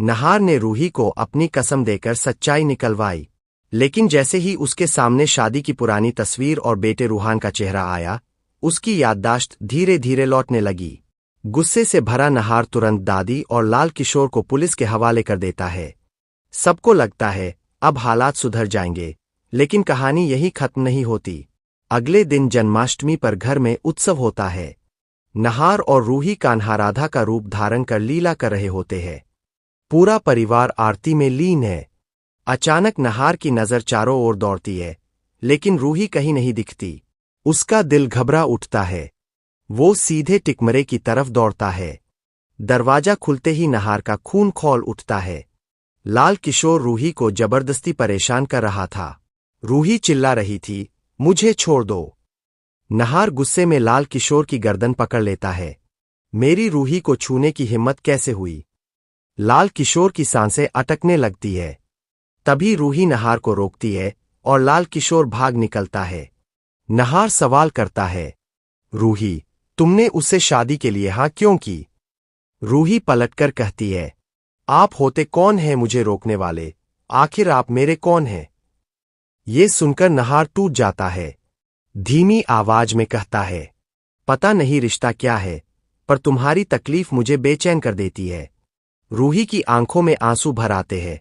नहार ने रूही को अपनी कसम देकर सच्चाई निकलवाई, लेकिन जैसे ही उसके सामने शादी की पुरानी तस्वीर और बेटे रूहान का चेहरा आया, उसकी याददाश्त धीरे धीरे लौटने लगी। गुस्से से भरा नहार तुरंत दादी और लाल किशोर को पुलिस के हवाले कर देता है। सबको लगता है अब हालात सुधर जाएंगे, लेकिन कहानी यही खत्म नहीं होती। अगले दिन जन्माष्टमी पर घर में उत्सव होता है। नहार और रूही कान्हा राधा का रूप धारण कर लीला कर रहे होते हैं। पूरा परिवार आरती में लीन है। अचानक नहार की नजर चारों ओर दौड़ती है, लेकिन रूही कहीं नहीं दिखती। उसका दिल घबरा उठता है। वो सीधे टिकमरे की तरफ दौड़ता है। दरवाजा खुलते ही नहार का खून खौल उठता है। लाल किशोर रूही को जबरदस्ती परेशान कर रहा था। रूही चिल्ला रही थी, मुझे छोड़ दो। नहार गुस्से में लाल किशोर की गर्दन पकड़ लेता है। मेरी रूही को छूने की हिम्मत कैसे हुई? लाल किशोर की सांसें अटकने लगती है। तभी रूही नहार को रोकती है और लाल किशोर भाग निकलता है। नहार सवाल करता है, रूही, तुमने उससे शादी के लिए हाँ क्यों की? रूही पलटकर कहती है, आप होते कौन हैं मुझे रोकने वाले? आखिर आप मेरे कौन हैं? ये सुनकर नहार टूट जाता है। धीमी आवाज में कहता है, पता नहीं रिश्ता क्या है, पर तुम्हारी तकलीफ मुझे बेचैन कर देती है। रूही की आंखों में आंसू भर आते हैं,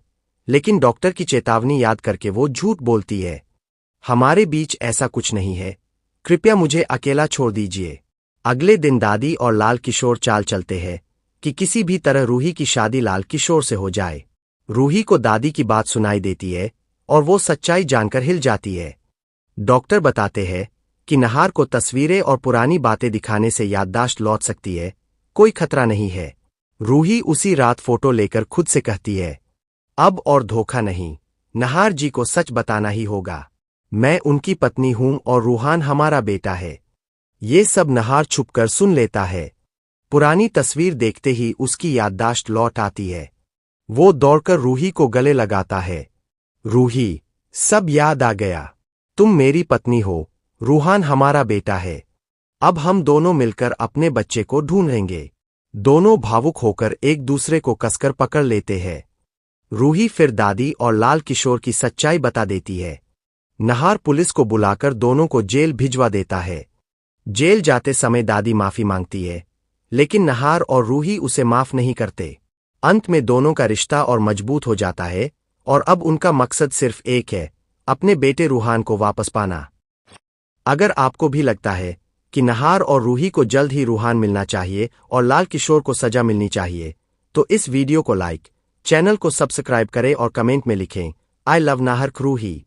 लेकिन डॉक्टर की चेतावनी याद करके वो झूठ बोलती है। हमारे बीच ऐसा कुछ नहीं है, कृपया मुझे अकेला छोड़ दीजिए। अगले दिन दादी और लाल किशोर चाल चलते हैं कि किसी भी तरह रूही की शादी लाल किशोर से हो जाए। रूही को दादी की बात सुनाई देती है और वो सच्चाई जानकर हिल जाती है। डॉक्टर बताते हैं कि नहार को तस्वीरें और पुरानी बातें दिखाने से याददाश्त लौट सकती है, कोई खतरा नहीं है। रूही उसी रात फोटो लेकर खुद से कहती है, अब और धोखा नहीं, नहार जी को सच बताना ही होगा। मैं उनकी पत्नी हूं और रूहान हमारा बेटा है। ये सब नहार छुपकर सुन लेता है। पुरानी तस्वीर देखते ही उसकी याददाश्त लौट आती है। वो दौड़कर रूही को गले लगाता है। रूही, सब याद आ गया। तुम मेरी पत्नी हो, रूहान हमारा बेटा है। अब हम दोनों मिलकर अपने बच्चे को ढूंढेंगे। दोनों भावुक होकर एक दूसरे को कसकर पकड़ लेते हैं। रूही फिर दादी और लाल किशोर की सच्चाई बता देती है। नहार पुलिस को बुलाकर दोनों को जेल भिजवा देता है। जेल जाते समय दादी माफी मांगती है, लेकिन नहार और रूही उसे माफ नहीं करते। अंत में दोनों का रिश्ता और मजबूत हो जाता है और अब उनका मकसद सिर्फ एक है, अपने बेटे रूहान को वापस पाना। अगर आपको भी लगता है कि नहार और रूही को जल्द ही रूहान मिलना चाहिए और लाल किशोर को सजा मिलनी चाहिए, तो इस वीडियो को लाइक, चैनल को सब्सक्राइब करें और कमेंट में लिखें, आई लव नाहर रूही।